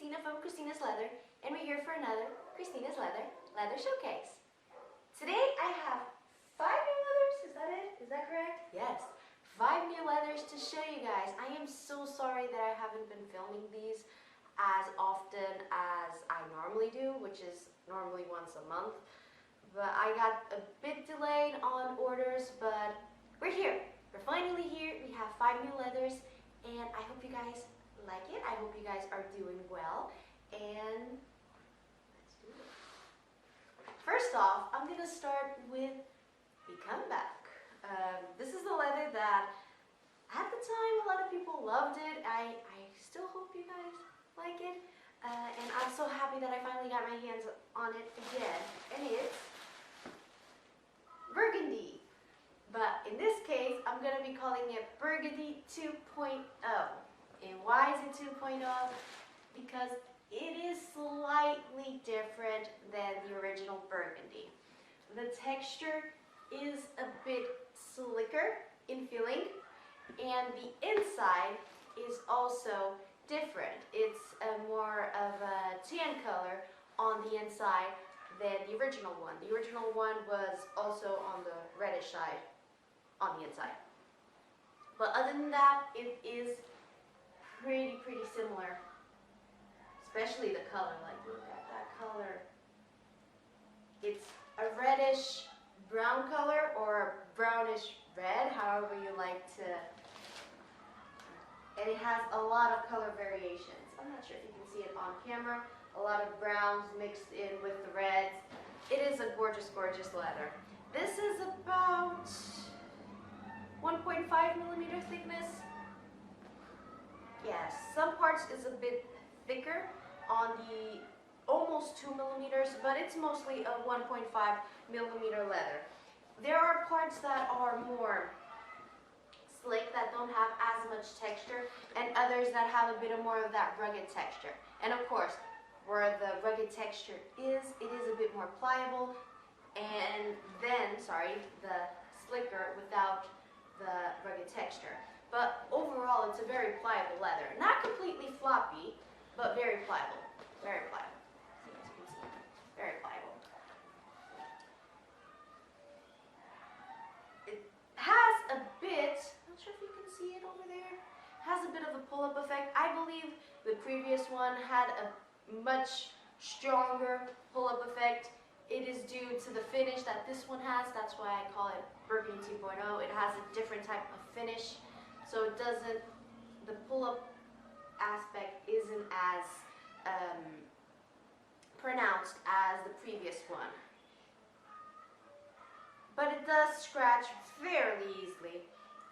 Christina from Christina's Leather, and we're here for another Christina's Leather Showcase. Today I have 5 new leathers, is that it? Is that correct? Yes, 5 new leathers to show you guys. I am so sorry that I haven't been filming these as often as I normally do, which is normally once a month. But I got a bit delayed on orders, but we're here. We're finally here. We have 5 new leathers, and I hope you guys like it. I hope you guys are doing well, and let's do it. First off, I'm gonna start with the comeback. This is the leather that at the time a lot of people loved it. I still hope you guys like it, and I'm so happy that I finally got my hands on it again, and it's Burgundy. But in this case, I'm going to be calling it Burgundy 2.0. And why is it 2.0? Because it is slightly different than the original Burgundy. The texture is a bit slicker in feeling, and the inside is also different. It's more of a tan color on the inside than the original one. The original one was also on the reddish side on the inside. But other than that, it is pretty similar. Especially the color, like look at that color. It's a reddish brown color or brownish red, however you like to. And it has a lot of color variations. I'm not sure if you can see it on camera. A lot of browns mixed in with the reds. It is a gorgeous leather. This is about 1.5 millimeter thickness. Yes, some parts is a bit thicker on the almost 2 millimeters, but it's mostly a 1.5 millimeter leather. There are parts that are more slick, that don't have as much texture, and others that have a bit more of that rugged texture. And of course, where the rugged texture is, it is a bit more pliable, and then, the slicker without the rugged texture. But overall, it's a very pliable leather. Not completely floppy, but very pliable. Very pliable. As you can see, very pliable. It has a bit, not sure if you can see it over there, has a bit of a pull-up effect. I believe the previous one had a much stronger pull-up effect. It is due to the finish that this one has. That's why I call it Burgundy 2.0. It has a different type of finish, so it doesn't, the pull-up aspect isn't as pronounced as the previous one. But it does scratch fairly easily,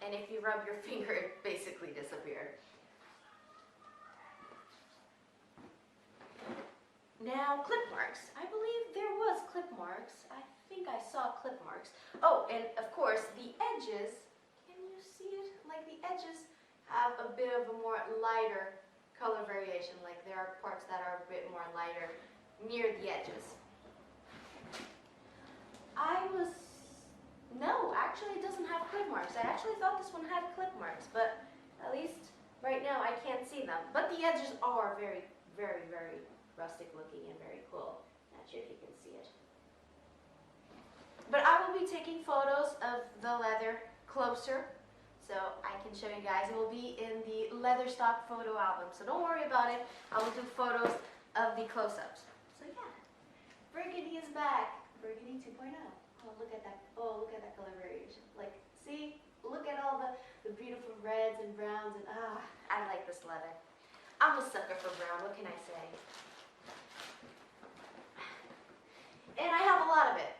and if you rub your finger, it basically disappeared. Now, clip marks. I believe there was clip marks. I think I saw clip marks. Oh, and of course, the edges, can you see it? Like the edges have a bit of a more lighter color variation. Like there are parts that are a bit more lighter near the edges. No, actually it doesn't have clip marks. I actually thought this one had clip marks, but at least right now I can't see them. But the edges are very rustic looking and very cool. Not sure if you can see it. But I will be taking photos of the leather closer, so I can show you guys. It will be in the leather stock photo album, so don't worry about it. I will do photos of the close-ups. So yeah, Burgundy is back. Burgundy 2.0. Oh, look at that. Oh, look at that color variation. Like, see? Look at all the beautiful reds and browns, and I like this leather. I'm a sucker for brown, what can I say? And I have a lot of it.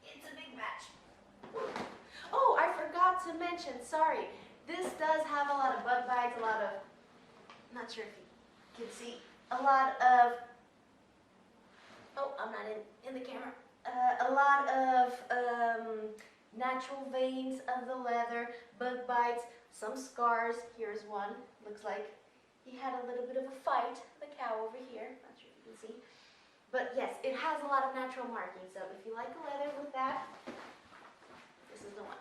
It's a big batch. Oh, I forgot to mention, sorry. This does have a lot of bug bites, a lot of, I'm not sure if you can see, a lot of, oh, I'm not in the camera. A lot of natural veins of the leather, bug bites, some scars. Here's one. Looks like he had a little bit of a fight, the cow over here. Not sure if you can see. But yes, it has a lot of natural markings, so if you like the leather with that, this is the one.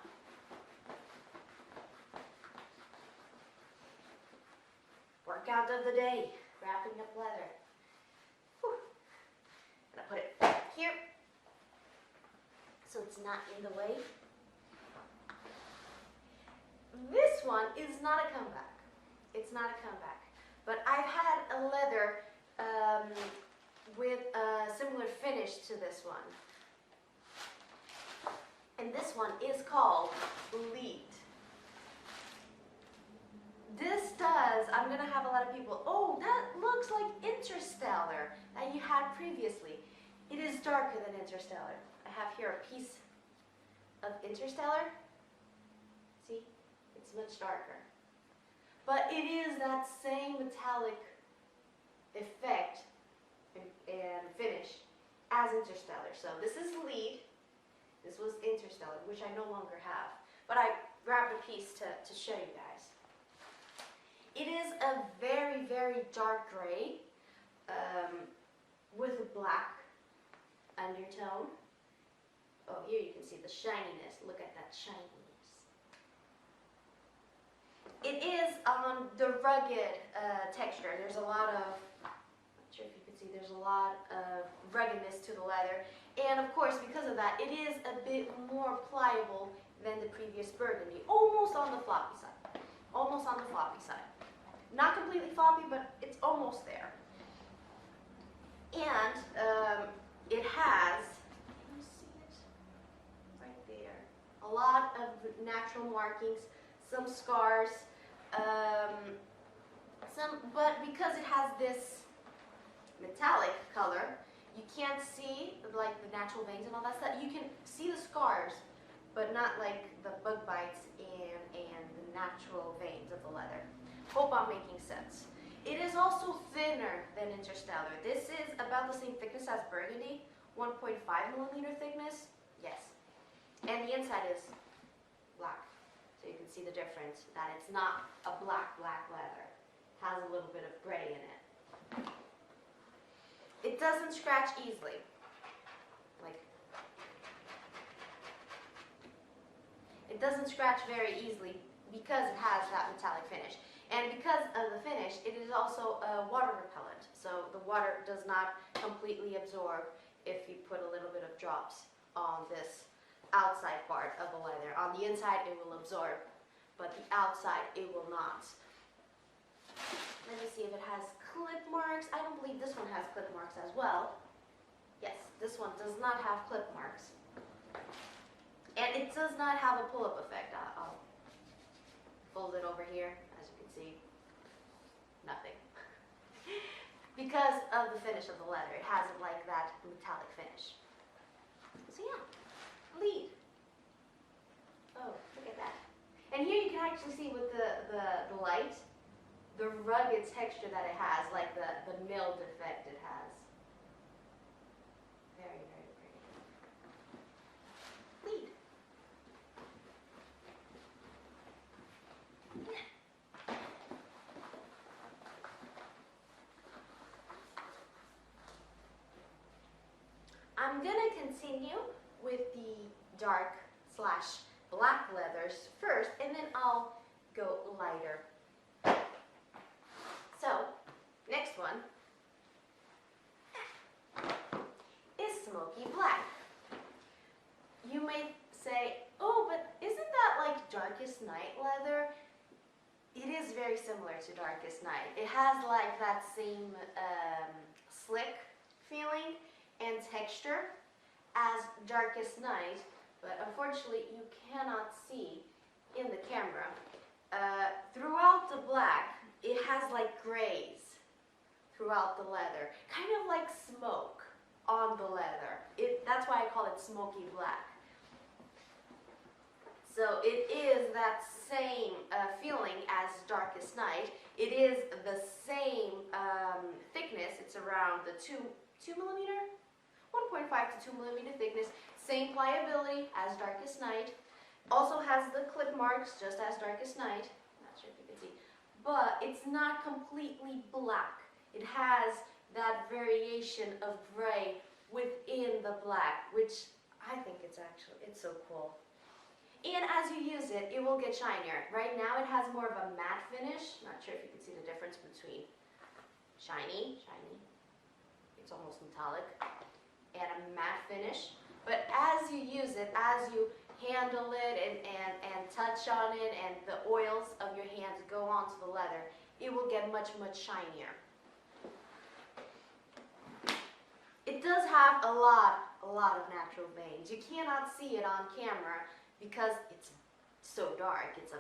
workout of the day, wrapping up leather. Whew. Gonna put it here so it's not in the way. This one is not a comeback. It's not a comeback. But I've had a leather with a similar finish to this one. And this one is called Lead. This does, I'm going to have a lot of people, oh, that looks like Interstellar that you had previously. It is darker than Interstellar. I have here a piece of Interstellar. See? It's much darker. But it is that same metallic effect and finish as Interstellar. So this is Lead. This was Interstellar, which I no longer have. But I grabbed a piece to show you guys. It is a very, very dark gray with a black undertone. Oh, here you can see the shininess. Look at that shininess. It is on the rugged texture. There's a lot of, not sure if you can see, there's a lot of ruggedness to the leather. And of course, because of that, it is a bit more pliable than the previous Burgundy. Almost on the floppy side. Almost on the floppy side. Not completely floppy, but it's almost there. And it has, can you see it? Right there. A lot of natural markings, some scars, but because it has this metallic color, you can't see like the natural veins and all that stuff. You can see the scars, but not like the bug bites and the natural veins of the leather. Hope I'm making sense. It is also thinner than Interstellar. This is about the same thickness as Burgundy, 1.5 millimeter thickness. Yes. And the inside is black. So you can see the difference, that it's not a black leather. It has a little bit of gray in it. It doesn't scratch easily. Like, it doesn't scratch very easily because it has that metallic finish. And because of the finish, it is also water repellent. So the water does not completely absorb if you put a little bit of drops on this outside part of the leather. On the inside, it will absorb, but the outside, it will not. Let me see if it has clip marks. I don't believe this one has clip marks as well. Yes, this one does not have clip marks. And it does not have a pull-up effect. I'll fold it over here. As you can see, nothing. Because of the finish of the leather, it has like that metallic finish. So yeah, Lead. Oh, look at that. And here you can actually see with the light, the rugged texture that it has, like the milled effect it has. Very, very pretty. Lead. I'm going to continue with the dark/black leathers first, and then I'll go lighter. So, next one is Smokey Black. You may say, oh, but isn't that like Darkest Night leather? It is very similar to Darkest Night. It has like that same slick feeling and texture as Darkest Night, but unfortunately you cannot see in the camera. Throughout the black, it has like grays throughout the leather, kind of like smoke on the leather. That's why I call it Smokey Black. So it is that same feeling as Darkest Night. It is the same thickness. It's around the 2 millimeter, 1.5 to 2 millimeter thickness. Same pliability as Darkest Night. Also has the clip marks just as Darkest Night. Not sure if you can see. But it's not completely black. It has that variation of gray within the black, which I think it's so cool. And as you use it, it will get shinier. Right now it has more of a matte finish. Not sure if you can see the difference difference between shiny, it's almost metallic, and a matte finish. But as you use it, as you handle it and touch on it, and the oils of your hands go onto the leather, it will get much, much shinier. It does have a lot of natural veins. You cannot see it on camera because it's so dark. It's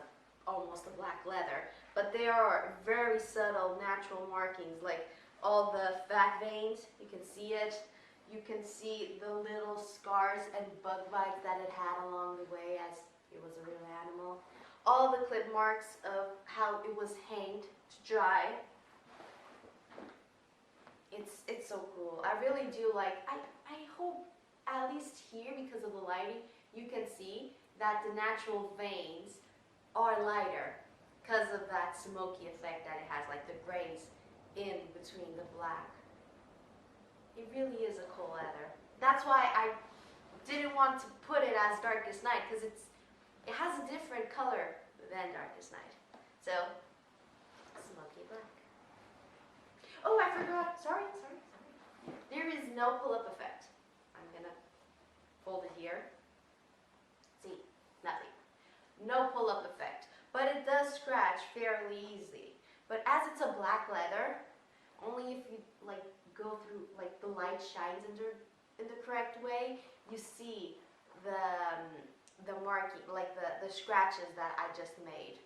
almost a black leather. But there are very subtle natural markings, like all the fat veins. You can see it. You can see the little scars and bug bites that it had along the way as it was a real animal. All the clip marks of how it was hanged to dry. It's so cool. I really do like, I hope at least here, because of the lighting, you can see that the natural veins are lighter because of that smoky effect that it has, like the grays in between the black. It really is a cool leather. That's why I didn't want to put it as Darkest Night, because it has a different color than Darkest Night. So, Smokey Black. Oh, I forgot. Sorry. There is no pull-up effect. I'm gonna fold it here. See, nothing. No pull-up effect. But it does scratch fairly easy. But as it's a black leather, only if you like go through, like the light shines in the correct way, you see the marking, like the scratches that I just made.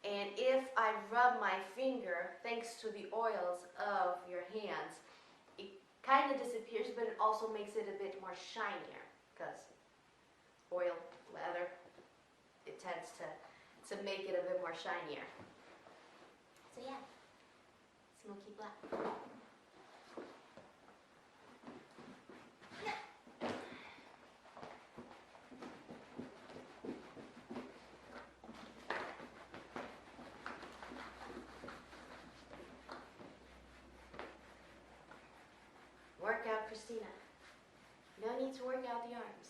And if I rub my finger, thanks to the oils of your hands, it kind of disappears, but it also makes it a bit more shinier, because oil, leather, it tends to make it a bit more shinier. So yeah, Smokey Black. Work out, Christina. No need to work out the arms.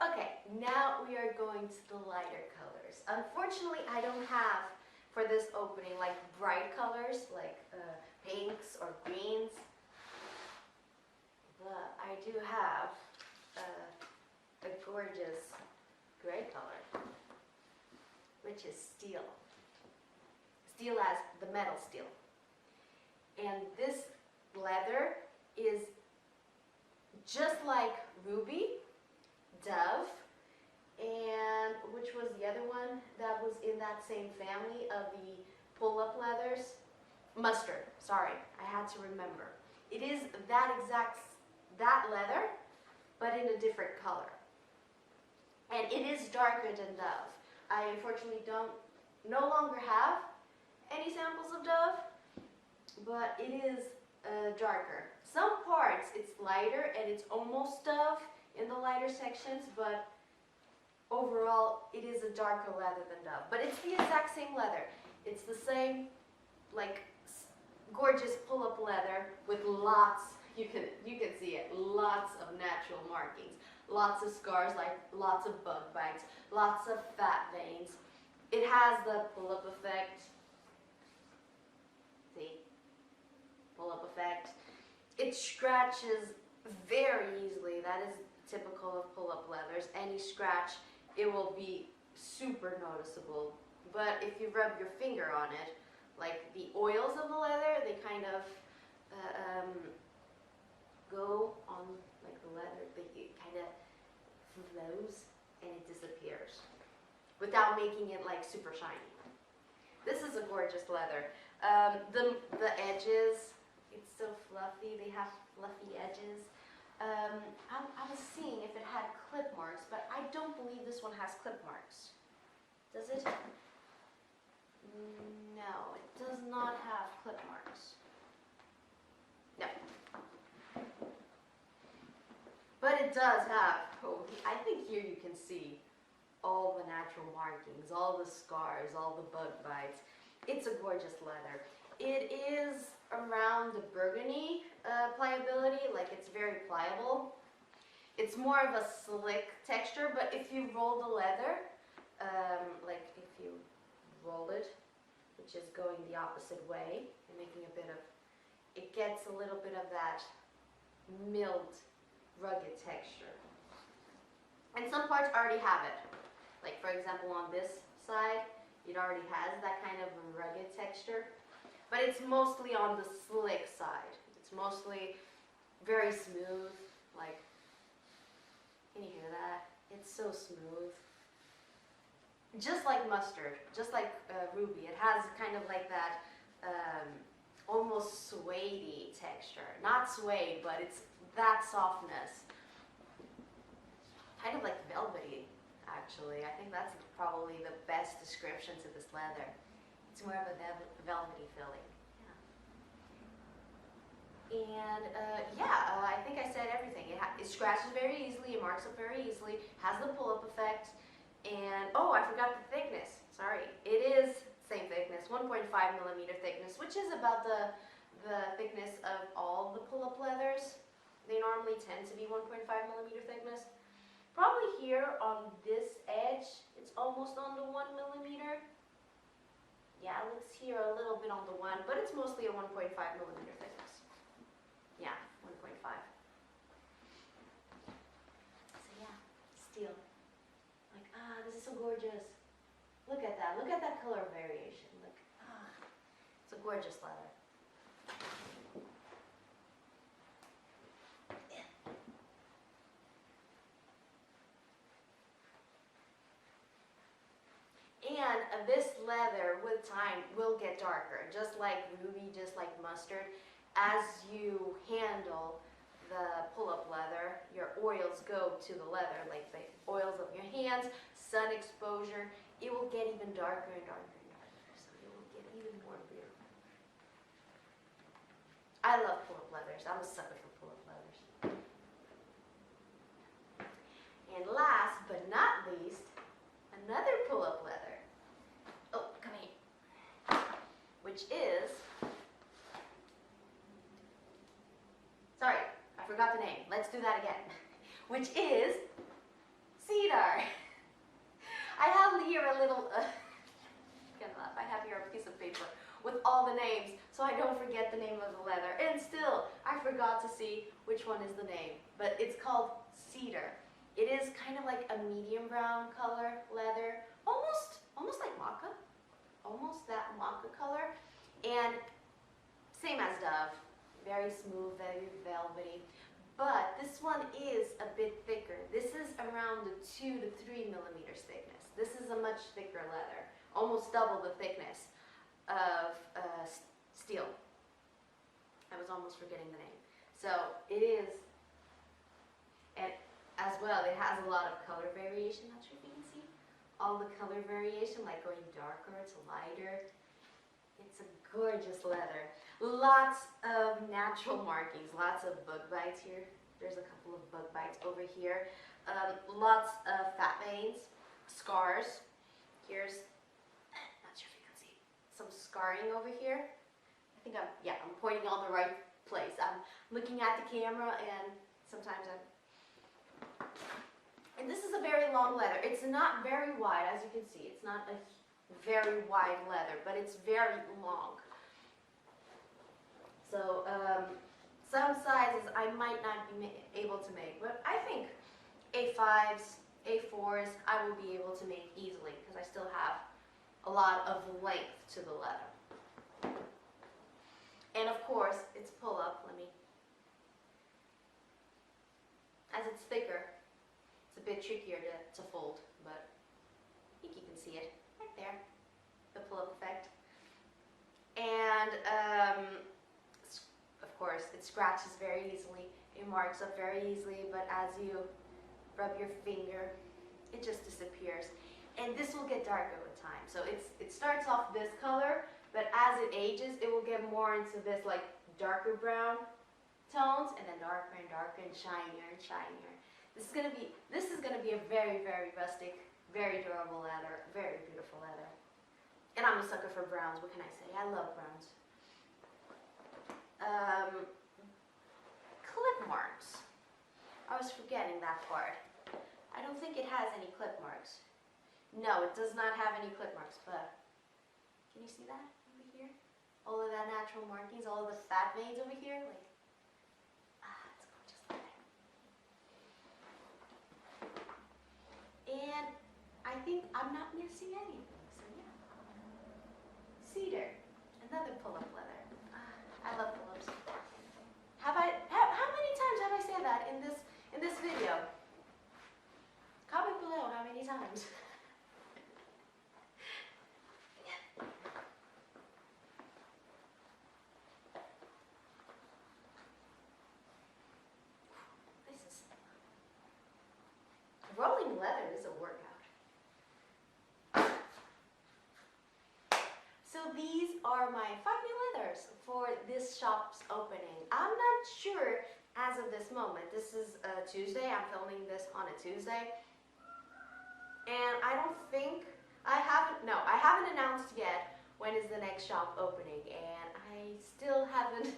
Okay, now we are going to the lighter colors. Unfortunately, I don't have, for this opening, like bright colors, like pinks or greens. But I do have a gorgeous gray color, which is steel. Steel as the metal steel. And this leather is just like ruby, dove, and which was the other one that was in that same family of the pull-up leathers? Mustard, sorry, I had to remember. It is that leather, but in a different color. And it is darker than dove. I unfortunately no longer have any samples of dove, but it is darker. Some parts it's lighter and it's almost dove in the lighter sections, but overall it is a darker leather than dove. But it's the exact same leather. It's the same, like, gorgeous pull-up leather with lots, you can see it, lots of natural markings, lots of scars, like lots of bug bites, lots of fat veins. It has the pull-up effect. See? Pull-up effect. It scratches very easily. That is typical of pull-up leathers. Any scratch, it will be super noticeable. But if you rub your finger on it, like the oils of the leather, they kind of go on like the leather. It kind of flows and it disappears without making it like super shiny. This is a gorgeous leather. The edges, it's so fluffy. They have fluffy edges. I was seeing if it had clip marks, but I don't believe this one has clip marks. Does it? No, it does not have clip marks. No. But it does have, I think here you can see all the natural markings, all the scars, all the bug bites. It's a gorgeous leather. It is around the Burgundy pliability, like it's very pliable. It's more of a slick texture, but if you roll the leather, like if you roll it, which is going the opposite way and making a bit of, it gets a little bit of that milled, rugged texture. And some parts already have it. Like for example on this side, it already has that kind of rugged texture. But it's mostly on the slick side. It's mostly very smooth. Like, can you hear that? It's so smooth. Just like mustard, just like ruby. It has kind of like that almost suede-y texture. Not suede, but it's that softness. Kind of like velvety, actually. I think that's probably the best description to this leather. It's more of a velvety feeling. Yeah. And I think I said everything. It scratches very easily, it marks up very easily, has the pull-up effect, and oh, I forgot the thickness. Sorry. It is same thickness, 1.5 millimeter thickness, which is about the thickness of all the pull-up leathers. They normally tend to be 1.5 millimeter thickness. Probably here on this edge, it's almost on the 1 millimeter. Yeah, it looks here a little bit on the 1, but it's mostly a 1.5 millimeter thickness. Yeah, 1.5. So yeah, steel. Like, this is so gorgeous. Look at that. Look at that color variation. Look, it's a gorgeous leather. And this leather with time will get darker, just like ruby, just like mustard. As you handle the pull-up leather, your oils go to the leather, like the oils of your hands, sun exposure, it will get even darker and darker and darker, so it will get even more beautiful. I love pull-up leathers. I'm a sucker for pull-up leathers. And last but not least, another pull-up leather. Oh, come here. Which is, sorry, I forgot the name. Let's do that again. Which is Cedar. I have here a little, I have here a piece of paper with all the names, so I don't forget the name of the leather. And still, I forgot to see which one is the name, but it's called Cedar. It is kind of like a medium brown color leather, almost like maca, almost that maca color, and same as Dove, very smooth, very velvety. But this one is a bit thicker. This is around the 2 to 3 millimeters thickness. This is a much thicker leather, almost double the thickness of steel. I was almost forgetting the name. So it is, and as well, it has a lot of color variation. Not sure if you can see all the color variation, like going darker to lighter. It's a gorgeous leather. Lots of natural markings, lots of bug bites here. There's a couple of bug bites over here. Lots of fat veins, scars. Here's, not sure if you can see, some scarring over here. I think I'm pointing on the right place. I'm looking at the camera and sometimes and this is a very long leather. It's not very wide, as you can see. It's not a very wide leather, but it's very long. So some sizes I might not be able to make, but I think A5s, A4s, I will be able to make easily because I still have a lot of length to the leather. And of course, it's pull-up. As it's thicker, it's a bit trickier to fold, but I think you can see it right there, the pull-up effect. And of course, it scratches very easily, it marks up very easily, but as you rub your finger, it just disappears. And this will get darker with time. So it starts off this color, but as it ages, it will get more into this like darker brown tones, and then darker and darker and shinier and shinier. This is gonna be a very, very rustic, very durable leather, very beautiful leather. And I'm a sucker for browns. What can I say? I love browns. Clip marks. I was forgetting that part. I don't think it has any clip marks. No, it does not have any clip marks, but can you see that? all of that natural markings, all of the fat veins over here, like, it's gorgeous leather. And I think I'm not missing anything, so yeah. Cedar, another pull-up leather. I love pull-ups. How many times have I said that in this video? Comment below how many times. Rolling leather is a workout. So these are my 5 new leathers for this shop's opening. I'm not sure as of this moment. This is a Tuesday. I'm filming this on a Tuesday. And I haven't announced yet when is the next shop opening. And I still haven't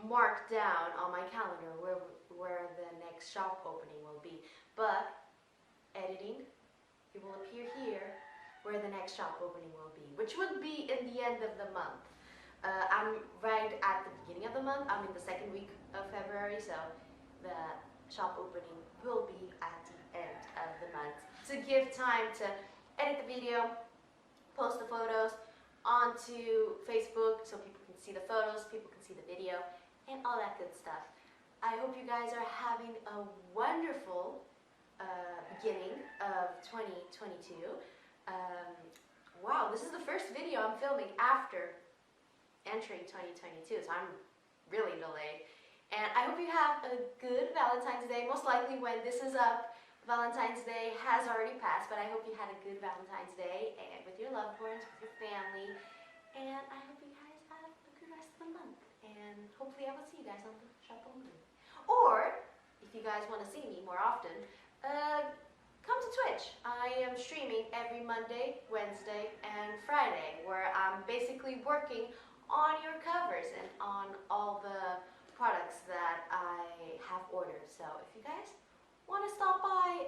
marked down on my calendar where the next shop opening will be. But editing, it will appear here where the next shop opening will be, which would be in the end of the month. I'm right at the beginning of the month. I'm in the second week of February, so the shop opening will be at the end of the month to give time to edit the video, post the photos onto Facebook so people can see the photos, people can see the video, and all that good stuff. I hope you guys are having a wonderful beginning of 2022. Wow, this is the first video I'm filming after entering 2022, so I'm really delayed. And I hope you have a good Valentine's Day. Most likely when this is up, Valentine's Day has already passed, but I hope you had a good Valentine's Day and with your loved ones, with your family. And I hope you guys have a good rest of the month. And hopefully I will see you guys on the shop opening. Or, if you guys want to see me more often, come to Twitch. I am streaming every Monday, Wednesday, and Friday, where I'm basically working on your covers and on all the products that I have ordered. So if you guys want to stop by